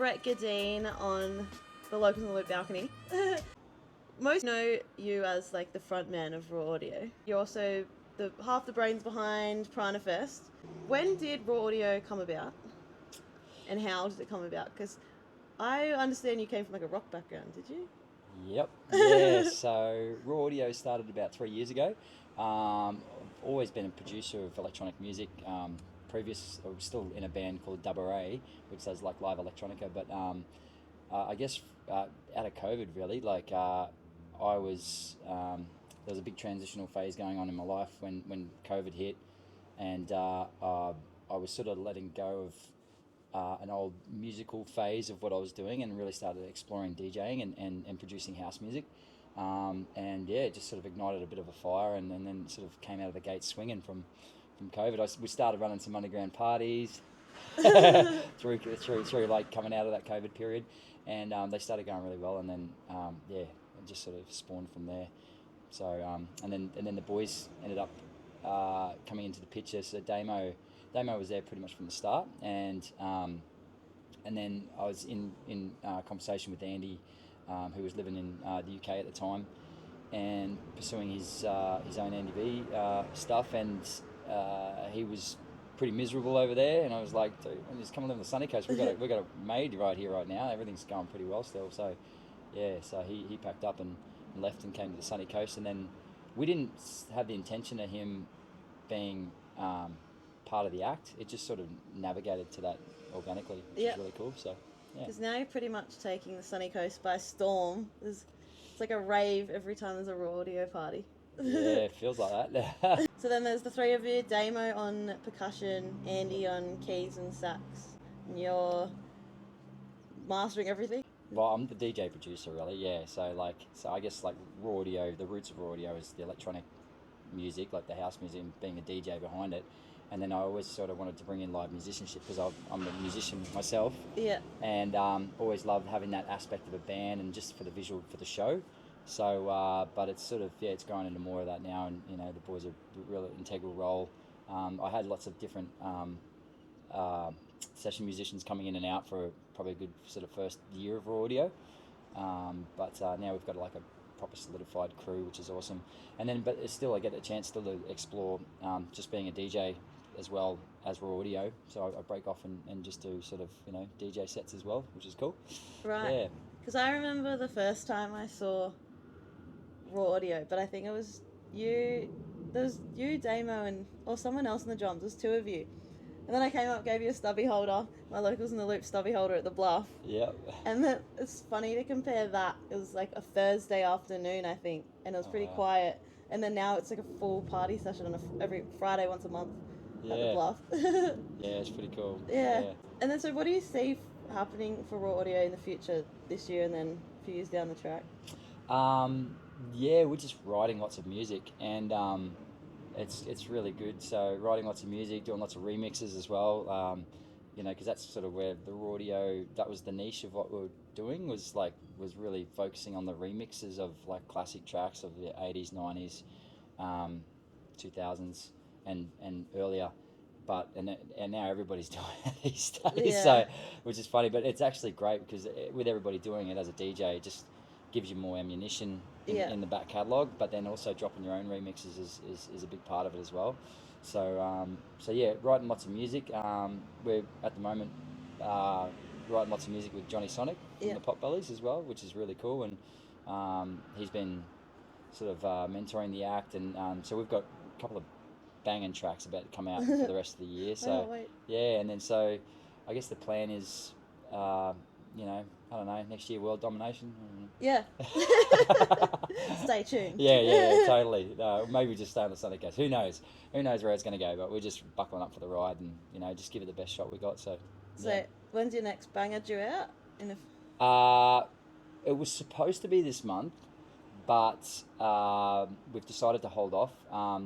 Brett Gadene on the Locals in the Loop balcony. Most know you as like the frontman of Raw Audio. You're also half the brains behind Pranafest. When did Raw Audio come about? And how did it come about? Because I understand you came from like a rock background, did you? Yep. Yeah. So Raw Audio started about 3 years ago. I've always been a producer of electronic music. I was still in a band called Dubarray, which does like live electronica. But I guess out of COVID, really, I was there was a big transitional phase going on in my life when COVID hit, and I was sort of letting go of an old musical phase of what I was doing and really started exploring DJing and producing house music. And yeah, it just sort of ignited a bit of a fire and then sort of came out of the gate swinging from COVID. We started running some underground parties through like coming out of that COVID period, and they started going really well. And then yeah, it just sort of spawned from there. So and then the boys ended up coming into the picture. So Damo was there pretty much from the start, and then I was in conversation with Andy, who was living in the UK at the time, and pursuing his own NDV stuff, and he was pretty miserable over there, and I was like, dude, just come and live on the sunny coast. We've got a maid right here right now. Everything's going pretty well still. So yeah, so he packed up and left and came to the sunny coast, and then we didn't have the intention of him being part of the act. It just sort of navigated to that organically, which is really cool. So yeah, because now you're pretty much taking the sunny coast by storm. It's like a rave every time there's a Raw Audio party. Yeah, it feels like that. So then there's the three of you, Damo on percussion, Andy on keys and sax, and you're mastering everything. Well, I'm the DJ producer, really. Yeah, so I guess like Raw Audio, the roots of Raw Audio is the electronic music, like the house music, and being a DJ behind it. And then I always sort of wanted to bring in live musicianship because I'm a musician myself. Yeah. And always loved having that aspect of a band and just for the visual for the show. So, but it's sort of, it's growing into more of that now, and the boys are a real integral role. I had lots of different session musicians coming in and out for probably a good sort of first year of Raw Audio, but now we've got like a proper solidified crew, which is awesome. And then, but still, I get a chance still to explore just being a DJ as well as Raw Audio. So I break off and just do sort of DJ sets as well, which is cool. Right. Yeah. Because I remember the first time I saw Raw Audio, but I think it was you. There was you, Damo, or someone else in the drums. There's two of you. And then I came up, gave you a stubby holder, my Locals in the Loop stubby holder at the Bluff. Yep. And then it's funny to compare that. It was like a Thursday afternoon, I think, and it was pretty quiet. And then now it's like a full party session on every Friday once a month at the Bluff. Yeah, it's pretty cool. Yeah. And then, so what do you see happening for Raw Audio in the future this year and then a few years down the track? Yeah, we're just writing lots of music, and it's really good. So writing lots of music, doing lots of remixes as well. Because that's sort of where the Raw Audio, that was the niche of what we were doing, was really focusing on the remixes of like classic tracks of the 80s, 90s, 2000s, and earlier. But and now everybody's doing it these days, so which is funny. But it's actually great because with everybody doing it as a DJ, it just gives you more ammunition in the back catalogue. But then also dropping your own remixes is a big part of it as well. So yeah, writing lots of music. We're at the moment writing lots of music with Johnny Sonic from the Pop Bellies as well, which is really cool. And he's been sort of mentoring the act, and so we've got a couple of banging tracks about to come out for the rest of the year. So yeah, and then so I guess the plan is I don't know, next year world domination. Yeah. Stay tuned. Yeah, totally. Maybe just stay on the sunny coast. Who knows where it's going to go, but we're just buckling up for the ride and just give it the best shot we got. So when's your next banger due out? It was supposed to be this month, but we've decided to hold off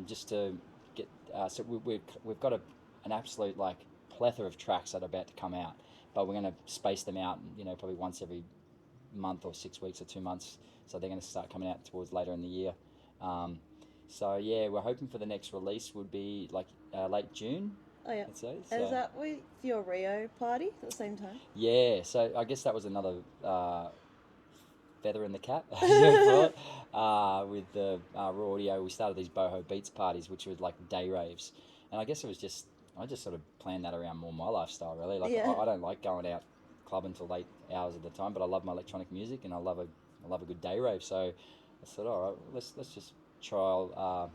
just to get so we've got an absolute like plethora of tracks that are about to come out, but we're going to space them out probably once every month or 6 weeks or 2 months, so they're going to start coming out towards later in the year. So yeah, we're hoping for the next release would be like late June, Oh yeah. I'd say. And is that with your Rio party at the same time? Yeah, so I guess that was another feather in the cap, as you call it. With the Raw Audio, we started these boho beats parties, which were like day raves, and I guess it was just I just sort of planned that around more my lifestyle, really. Like Yeah. I don't like going out clubbing till late hours of the time, but I love my electronic music and I love a good day rave. So I said, all right, let's just trial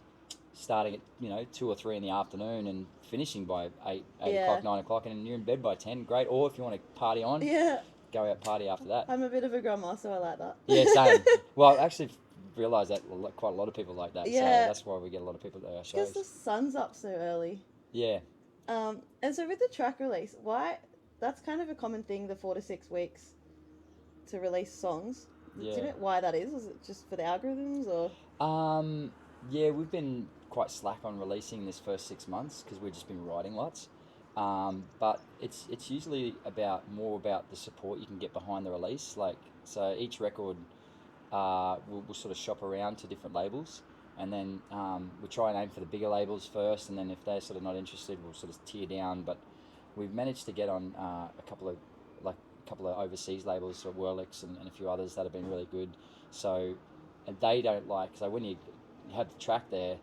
starting at 2 or 3 in the afternoon and finishing by 8 Yeah. o'clock, 9 o'clock, and you're in bed by 10. Great. Or if you want to party on, Yeah. go out party after that. I'm a bit of a grandma, so I like that. Yeah, same. Well, I actually realised that quite a lot of people like that. Yeah. So that's why we get a lot of people at our shows. Because the sun's up so early. Yeah. And so with the track release, why? That's kind of a common thing, the 4 to 6 weeks to release songs. Yeah. Do you know why that is? Is it just for the algorithms or? Yeah, we've been quite slack on releasing this first 6 months because we've just been writing lots. But it's usually more about the support you can get behind the release. Like, so each record, we'll sort of shop around to different labels, and then we try and aim for the bigger labels first, and then if they're sort of not interested, we'll sort of tear down. But we've managed to get on a couple of overseas labels, so Whirlix and a few others that have been really good. So, and they don't like, so when you have the track there,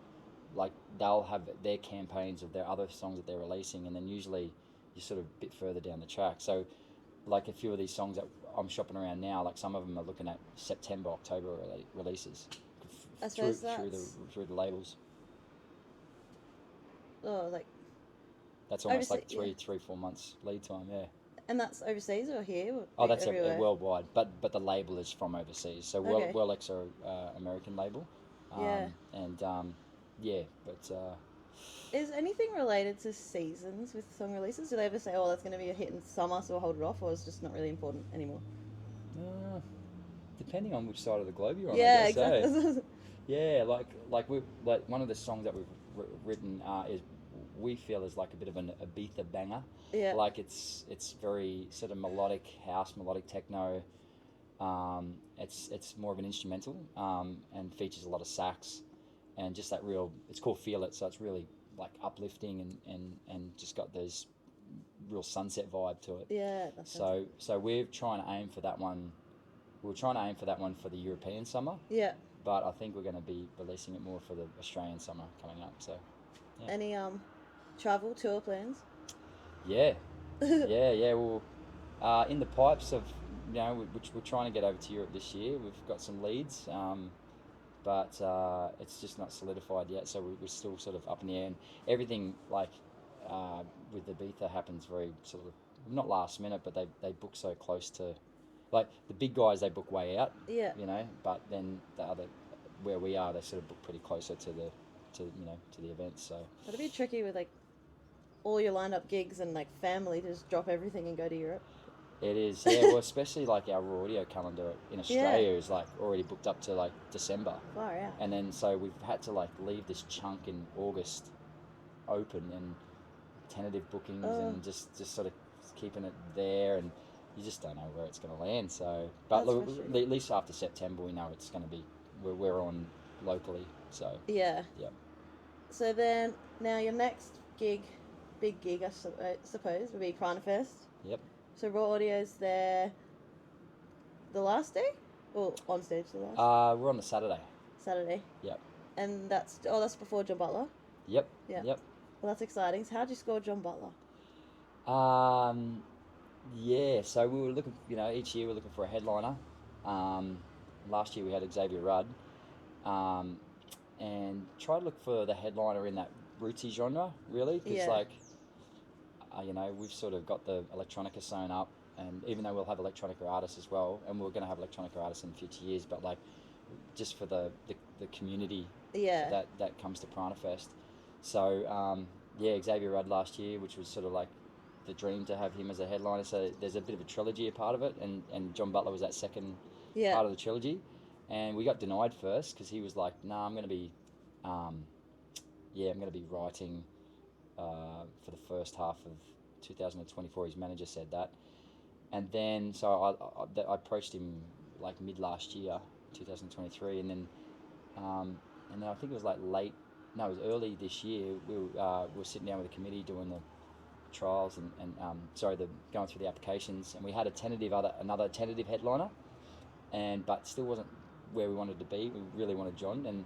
like they'll have their campaigns of their other songs that they're releasing, and then usually you're sort of a bit further down the track. So like a few of these songs that I'm shopping around now, like some of them are looking at September, October releases through the labels. Oh, like that's almost like overseas, 3-4 months lead time. Yeah. And that's overseas or here? Or Oh, that's everywhere? worldwide, but the label is from overseas. So Okay. Whirlix are American label. Yeah. And yeah, but Is anything related to seasons with song releases? Do they ever say, "Oh, that's going to be a hit in summer, so we'll hold it off," or is it just not really important anymore? depending on which side of the globe you're on, Yeah, I guess. exactly. Yeah, like one of the songs that we've written is we feel is like a bit of an Ibiza banger. Yeah. Like it's very sort of melodic house, melodic techno. It's more of an instrumental and features a lot of sax and just that real. It's called Feel It, so it's really like uplifting and just got those real sunset vibe to it. Yeah. So we're trying to aim for that one. We were trying to aim for that one for the European summer. Yeah. But I think we're going to be releasing it more for the Australian summer coming up. So, yeah. Any travel tour plans? Yeah, yeah. Well, in the pipes of which we're trying to get over to Europe this year. We've got some leads, but it's just not solidified yet. So we're still sort of up in the air. And everything like with the Ibiza happens very sort of not last minute, but they book so close to. Like the big guys, they book way out. Yeah. But then the other, where we are, they sort of book pretty closer to the event. So It'd be tricky with like all your lined up gigs and like family to just drop everything and go to Europe. it is, yeah. Well, especially like our Raw Audio calendar in Australia is like already booked up to like December. Far out. And then so we've had to like leave this chunk in August open and tentative bookings and just sort of keeping it there and. You just don't know where it's going to land. So, but look, at least after September, we know it's going to be we're on locally. So yeah. Yep. So then, now your next big gig, I suppose, would be Pranafest. Yep. So Raw Audio's there. The last day, or on stage the last? We're on the Saturday. Saturday. Yep. And that's before John Butler. Yep. Yeah. Yep. Well, that's exciting. So how'd you score John Butler? Yeah, so we were looking, each year we're looking for a headliner. Last year we had Xavier Rudd, and try to look for the headliner in that rootsy genre, really, because we've sort of got the electronica sewn up, and even though we'll have electronica artists as well, and we're going to have electronica artists in future years, but like just for the community that comes to Pranafest. So Xavier Rudd last year, which was sort of like the dream to have him as a headliner. So there's a bit of a trilogy a part of it, and John Butler was that second part of the trilogy, and we got denied first because he was like, "Nah, I'm going to be writing for the first half of 2024." His manager said that, and then so I approached him like mid last year, 2023, and then I think it was like it was early this year. We were sitting down with the committee doing trials and going through the applications, and we had another tentative headliner, but still wasn't where we wanted to be. We really wanted John, and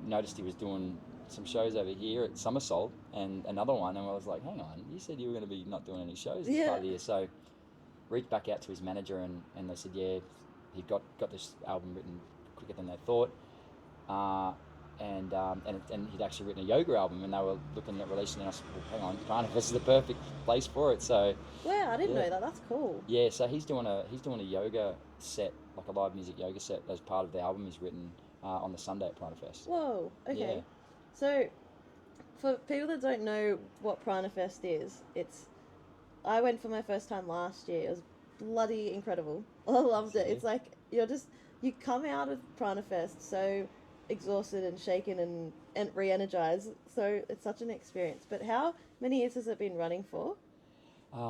noticed he was doing some shows over here at Somersault and another one, and I was like, hang on, you said you were going to be not doing any shows this part of the year. So reached back out to his manager, and they said, yeah, he got this album written quicker than they thought, and he'd actually written a yoga album, and they were looking at releasing it. And I said, well, hang on, Pranafest is the perfect place for it. So wow, I didn't know that. That's cool. Yeah, so he's doing a yoga set, like a live music yoga set, as part of the album he's written on the Sunday at Pranafest. Whoa, okay. Yeah. So, for people that don't know what Pranafest is, I went for my first time last year. It was bloody incredible. I loved it. It's like, you come out of Pranafest so exhausted and shaken and re-energized. So, it's such an experience. But how many years has it been running for?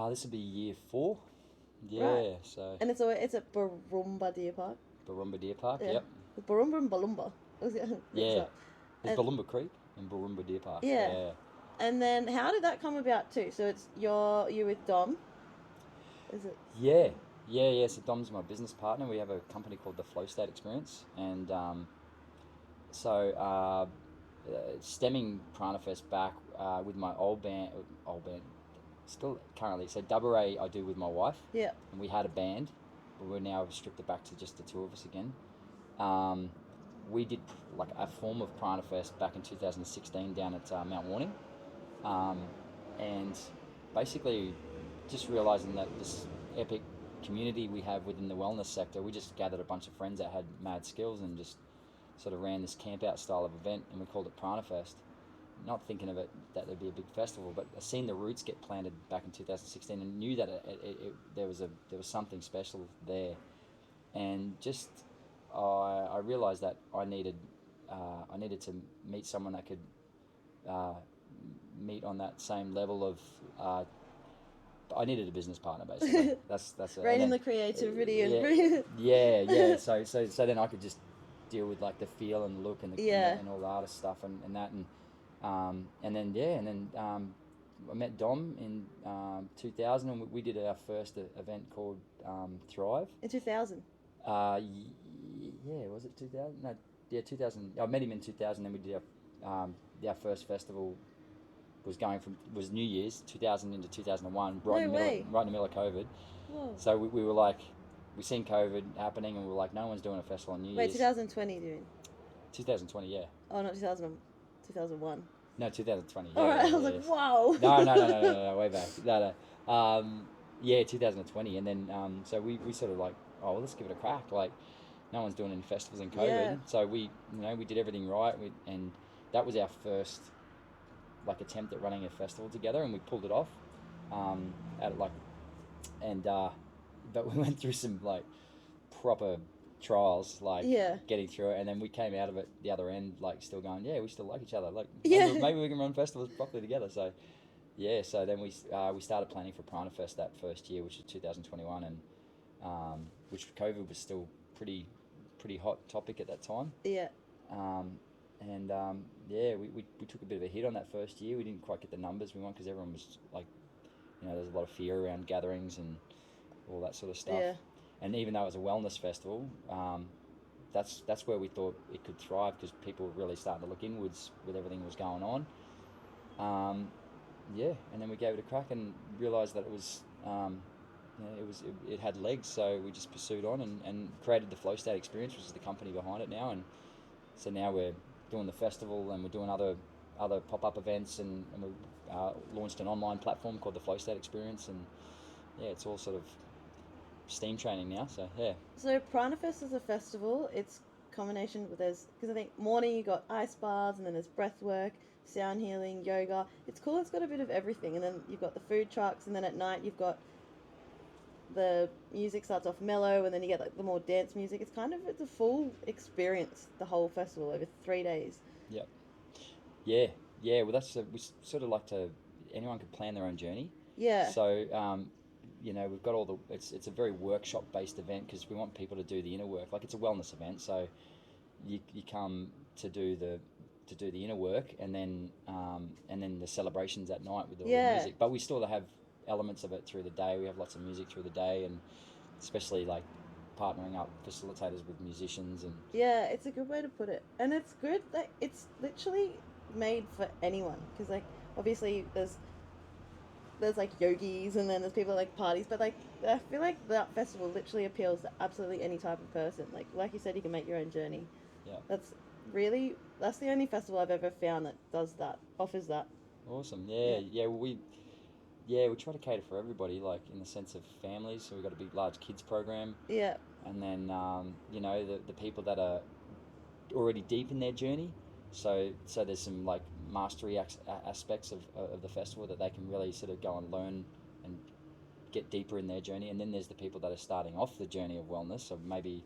This will be year 4. Yeah, right. So. And it's at Barumba Deer Park? Barumba Deer Park, yeah. Yep. Barumba and Balumba. Yeah. There's Balumba Creek and Barumba Deer Park. Yeah. And then how did that come about too? So it's you with Dom? Is it? Yeah. So Dom's my business partner. We have a company called the Flow State Experience, and stemming Pranafest back with my old band, still currently. So Dubarray I do with my wife. Yeah. And we had a band, but we're now stripped it back to just the two of us again. We did like a form of Pranafest back in 2016 down at Mount Warning, and basically just realising that this epic community we have within the wellness sector, we just gathered a bunch of friends that had mad skills and just sort of ran this camp out style of event, and we called it Pranafest. Not thinking of it that there'd be a big festival, but I seen the roots get planted back in 2016 and knew that there was something special there, and just I realised that I needed to meet someone that could meet on that same level of. I needed a business partner, basically. That's right in the creativity yeah. So then I could just deal with like the feel and the look and and all the artist stuff and that and then I met Dom in 2000, and we did our first event called Thrive in 2000. Yeah, was it 2000? No, yeah, 2000. I met him in 2000, then we did our first festival was New Year's 2000 into 2001, right in the middle of COVID. Whoa. So we were like, we seen COVID happening, and we were like, no one's doing a festival on New Year's. Wait, 2020, do you mean? 2020, yeah. Oh, not 2001. No, 2020. Yeah, all right, I was like, wow. No, way back. Yeah, 2020, and then so we sort of like, oh, well, let's give it a crack. Like, no one's doing any festivals in COVID, so we did everything right, and that was our first like attempt at running a festival together, and we pulled it off. But we went through some like proper trials, like getting through it, and then we came out of it the other end, like still going, we still like each other, like maybe we can run festivals properly together. So so then we started planning for Pranafest that first year, which is 2021, and which COVID was still pretty hot topic at that time. We took a bit of a hit on that first year. We didn't quite get the numbers we want, because everyone was like, there's a lot of fear around gatherings and all that sort of stuff. And even though it was a wellness festival, that's where we thought it could thrive, because people were really starting to look inwards with everything that was going on. And then we gave it a crack and realised that it was, it had legs. So we just pursued on and created the Flow State Experience, which is the company behind it now. And so now we're doing the festival, and we're doing other pop-up events, and we launched an online platform called the Flow State Experience, and it's all sort of steam training now. So Pranafest is a festival. It's combination with because I think morning you got ice baths, and then there's breath work, sound healing, yoga. It's cool. It's got a bit of everything, and then you've got the food trucks, and then at night you've got the music starts off mellow, and then you get like the more dance music. It's a full experience, the whole festival over 3 days. Well, that's we sort of like to, anyone can plan their own journey. So we've got all the, it's a very workshop based event, because we want people to do the inner work. Like, it's a wellness event, so you come to do the inner work, and then the celebrations at night with all the music. But we still have elements of it through the day. We have lots of music through the day, and especially like partnering up facilitators with musicians. And Yeah, it's a good way to put it. And it's good that it's literally made for anyone. Because, like, obviously there's like yogis and then there's people that like parties, but like I feel like that festival literally appeals to absolutely any type of person. Like you said, you can make your own journey. yeah, That's the only festival I've ever found that does that, offers that. awesome. Yeah. We try to cater for everybody, like in the sense of families. So we've got a big, large kids program, Yeah. and then the people that are already deep in their journey. So there's some like mastery aspects of the festival that they can really sort of go and learn and get deeper in their journey. And then there's the people that are starting off the journey of wellness. So maybe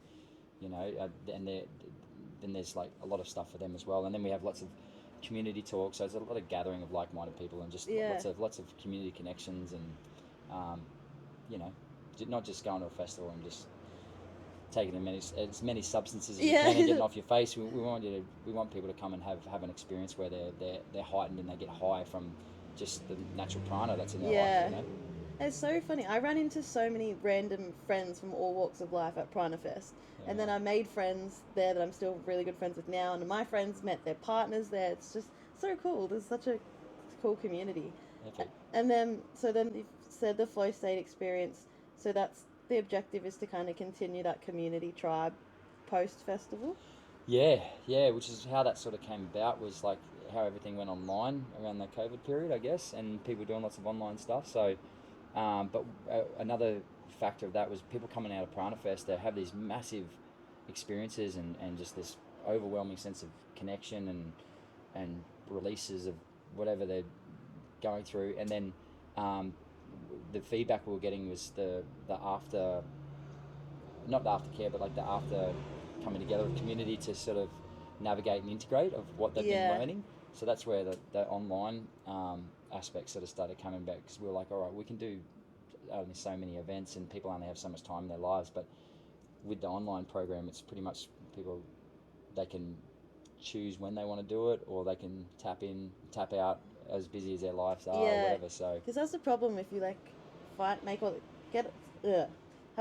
then there's like a lot of stuff for them as well. And then we have lots of community talk. So there's a lot of gathering of like-minded people and just Yeah. lots of community connections and you know, not just going to a festival and just taking as many substances as you Yeah. can and getting off your face. We want people to come and have an experience where they're heightened and they get high from just the natural prana that's in their Yeah. life. You know? It's so funny. I ran into so many random friends from all walks of life at Pranafest. Yeah. And then I made friends there that I'm still really good friends with now. And my friends met their partners there. It's just so cool. There's such a cool community. Epic. And then you said the flow state experience. So that's the objective, is to kind of continue that community tribe post festival. Yeah, which is how that sort of came about, was like how everything went online around the COVID period, I guess, and people doing lots of online stuff. So, but another factor of that was people coming out of Pranafest. They have these massive experiences and just this overwhelming sense of connection and releases of whatever they're going through. And then the feedback we were getting was the after, not the aftercare, but like the after coming together of community to sort of navigate and integrate of what they've been learning. So that's where the online aspect sort of started coming back, because we were like, all right, we can do only so many events and people only have so much time in their lives, but with the online program, it's pretty much people, they can choose when they want to do it, or they can tap in, tap out, as busy as their lives are, or whatever. So because that's the problem if you like have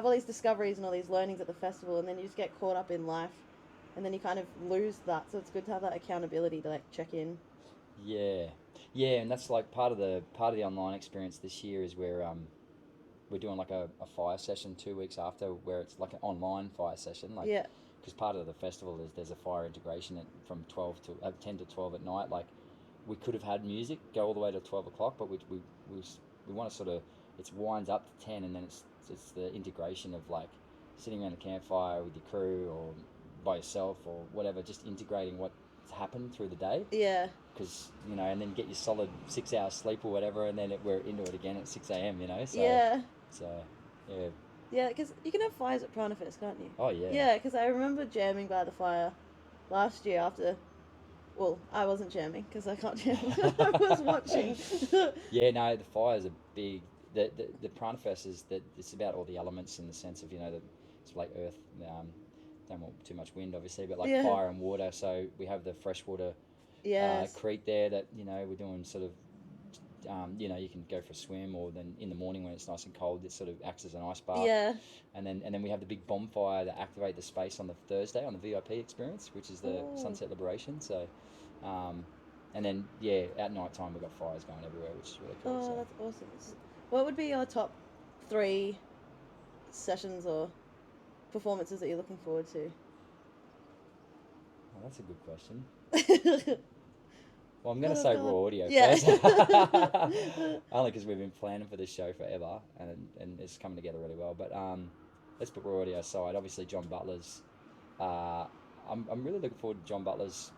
all these discoveries and all these learnings at the festival, and then you just get caught up in life, and then you kind of lose that. So it's good to have that accountability to like check in. Yeah, and that's like part of the online experience this year is where we're doing like a fire session 2 weeks after, where it's like an online fire session, like because part of the festival is there's a fire integration from 10 to 12 at night. Like we could have had music go all the way to 12 o'clock, but we want to sort of, it winds up to 10, and then it's the integration of like sitting around the campfire with your crew or by yourself or whatever, just integrating what's happened through the day. Yeah. Because, and then get your solid 6 hours sleep or whatever, and then we're into it again at 6 a.m, So, yeah. So, yeah. Yeah, because you can have fires at Pranafest, can't you? Oh, yeah. Yeah, because I remember jamming by the fire last year after... Well, I wasn't jamming because I can't jam. I was watching. Yeah, no, the fires are big. The Pranafest is that it's about all the elements in the sense of, it's like earth, don't want too much wind obviously, but like fire and water. So we have the freshwater creek there that, we're doing sort of, you can go for a swim, or then in the morning when it's nice and cold, it sort of acts as an ice bath. Yeah. And then we have the big bonfire that activate the space on the Thursday on the VIP experience, which is the Sunset Liberation. So, and then, at night time we've got fires going everywhere, which is really cool. Oh, that's awesome. What would be your top 3 sessions or performances that you're looking forward to? Oh, that's a good question. Well, I'm going to say Raw Audio first. Only because we've been planning for this show forever, and it's coming together really well. But let's put Raw Audio aside. Obviously, John Butler's. I'm really looking forward to John Butler's,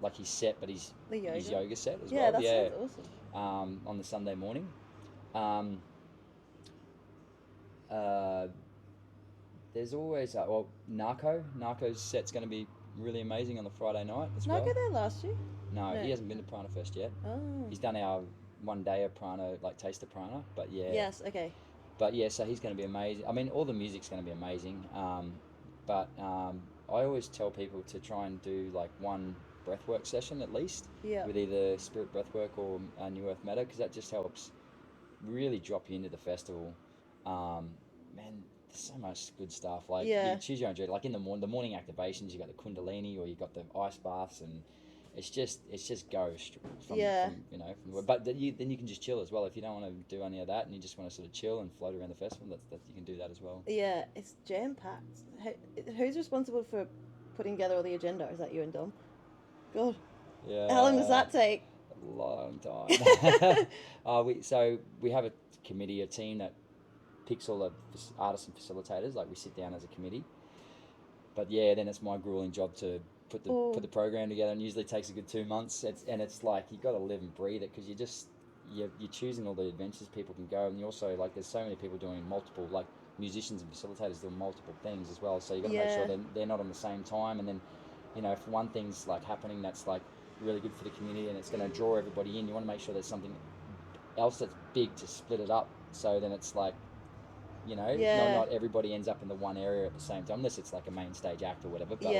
like his set, but his yoga set as well. That sounds awesome. On the Sunday morning. There's always Narco's set's going to be really amazing on the Friday night as well. Narco there last year? No, he hasn't been to Pranafest yet. Oh. He's done our 1 day of Prana, like taste of Prana, but yeah. Yes, okay. But yeah, so he's going to be amazing. I mean, all the music's going to be amazing. But I always tell people to try and do like 1 breathwork session at least. Yeah. With either Spirit Breathwork or New Earth Meta, because that just helps really drop you into the festival. Man, there's so much good stuff. Like Yeah. you choose your own journey. Like in the morning activations, you got the Kundalini or you got the ice baths, and it's just goes from, Yeah. from you know. But then you can just chill as well if you don't want to do any of that and you just want to sort of chill and float around the festival. That you can do that as well. Yeah, it's jam packed. Who's responsible for putting together all the agenda? Is that you and Dom? God, Yeah. how long does that take? A long time. we have a committee, a team that picks all the artists and facilitators. Like we sit down as a committee. But yeah, then it's my grueling job to put the program together, and usually takes a good 2 months. It's like you got to live and breathe it because you're choosing all the adventures people can go, and you also like there's so many people doing multiple, like musicians and facilitators doing multiple things as well. So you got to make sure they're not on the same time, and then if one thing's like happening that's like really good for the community and it's going to draw everybody in, you want to make sure there's something else that's big to split it up. So then it's like. Not everybody ends up in the one area at the same time, unless it's like a main stage act or whatever. But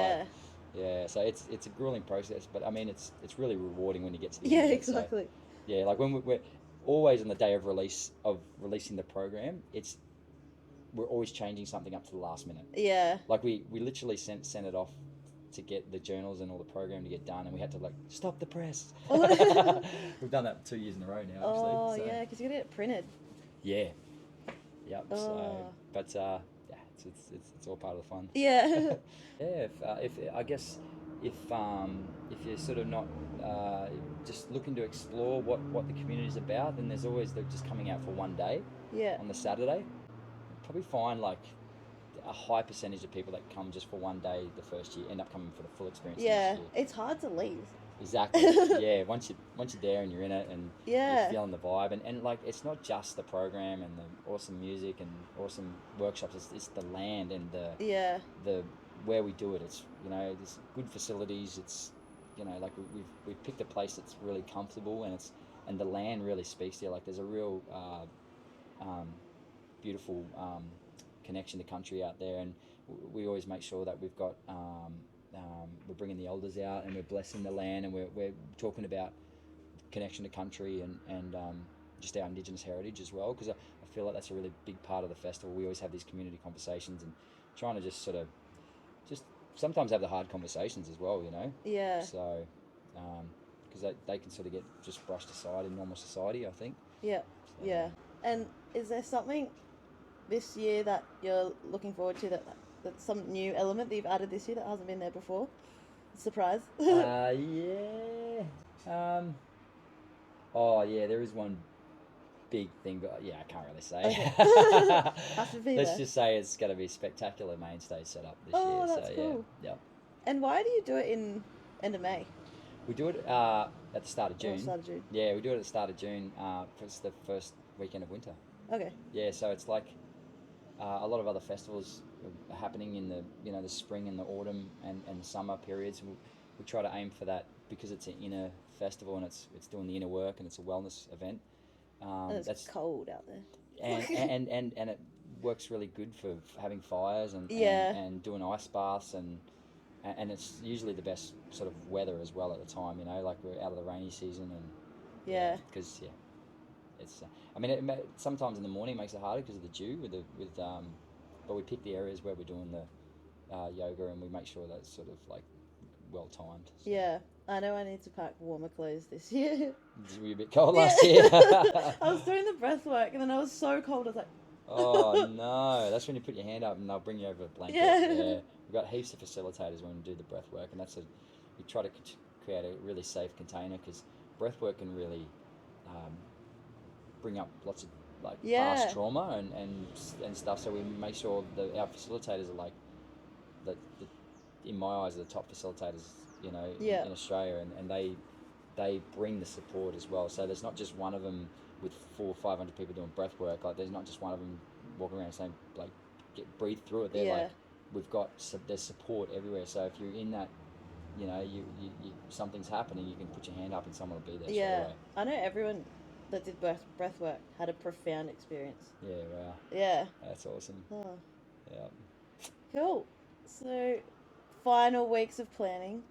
so it's a grueling process, but I mean it's really rewarding when you get to the end of it. Exactly. So, like when we're always on the day of releasing the program, we're always changing something up to the last minute. Yeah. Like we literally sent it off to get the journals and all the program to get done, and we had to like stop the press. We've done that 2 years in a row now. Oh, actually. So. yeah, because you gotta get it printed. Yeah. Yep. Oh. So, but yeah, it's all part of the fun. Yeah. Yeah. If I guess if you're sort of not just looking to explore what the community's about, then there's always they're just coming out for one day. Yeah. On the Saturday, probably find like a high percentage of people that come just for one day the first year end up coming for the full experience. Yeah. Next year. It's hard to leave. Exactly. Yeah. Once you're there and you're in it and you're feeling the vibe and like it's not just the program and the awesome music and awesome workshops. It's the land and the where we do it. It's there's good facilities. It's like we've picked a place that's really comfortable and the land really speaks to you. Like there's a real beautiful connection to country out there, and we always make sure that we've got. We're bringing the elders out and we're blessing the land and we're talking about connection to country and just our Indigenous heritage as well, because I feel like that's a really big part of the festival. We always have these community conversations and trying to just sort of just sometimes have the hard conversations as well, Yeah. So because they can sort of get just brushed aside in normal society, I think. Yeah. So. Yeah. And is there something this year that you're looking forward to that's some new element that you've added this year that hasn't been there before? Surprise. Yeah. Oh yeah, there is one big thing, but yeah, I can't really say. Okay. Has to be Let's there. just say it's going to be a spectacular main stage setup this year. Oh, that's so cool. yeah. And why do you do it in end of May? We do it at the start of June. Oh, start of June. Yeah, we do it at the start of June. It's the first weekend of winter. Okay. Yeah, so it's like a lot of other festivals are happening in the spring and the autumn and summer periods. We try to aim for that because it's an inner festival and it's doing the inner work and it's a wellness event. And it's cold out there. And it works really good for having fires and doing ice baths and it's usually the best sort of weather as well at the time. Like we're out of the rainy season and because it's I mean sometimes in the morning makes it harder because of the dew but we pick the areas where we're doing the yoga and we make sure that's sort of like well timed. So. Yeah, I know I need to pack warmer clothes this year. Were you a bit cold last year? I was doing the breath work and then I was so cold I was like oh no, that's when you put your hand up and they'll bring you over a blanket. Yeah. We've got heaps of facilitators when we do the breath work and we try to create a really safe container because breath work can really bring up lots of like past trauma and stuff, so we make sure that our facilitators are like the in my eyes are the top facilitators in Australia and they bring the support as well, so there's not just one of them with 400 or 500 people doing breath work. Like there's not just one of them walking around saying like breathe through it. They're like we've got there's support everywhere, so if you're in that you something's happening, you can put your hand up and someone will be there straight away. I know everyone that did breath work had a profound experience. Yeah, wow. Yeah. That's awesome. Oh. Yeah. Cool. So, final weeks of planning.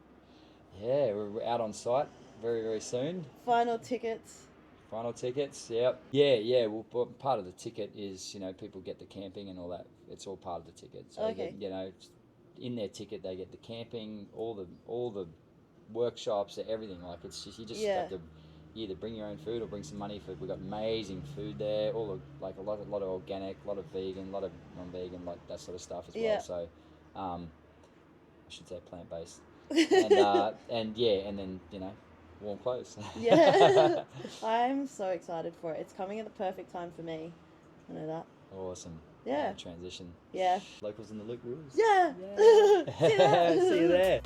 Yeah, we're out on site very, very soon. Final tickets. Final tickets, yep. Yeah. Well, part of the ticket is, you know, people get the camping and all that. It's all part of the ticket. So, Okay. you know, in their ticket they get the camping, all the workshops, everything. Like it's just you just have to either bring your own food or bring some money for. We've got amazing food there. All of like a lot of organic, a lot of vegan, a lot of non-vegan, like that sort of stuff as well. So, I should say plant-based. And then you know, warm clothes. Yeah. I'm so excited for it. It's coming at the perfect time for me. I know that. Awesome. Yeah. Transition. Yeah. Locals in the Loop rules. Yeah. Yeah. See you there. See you there.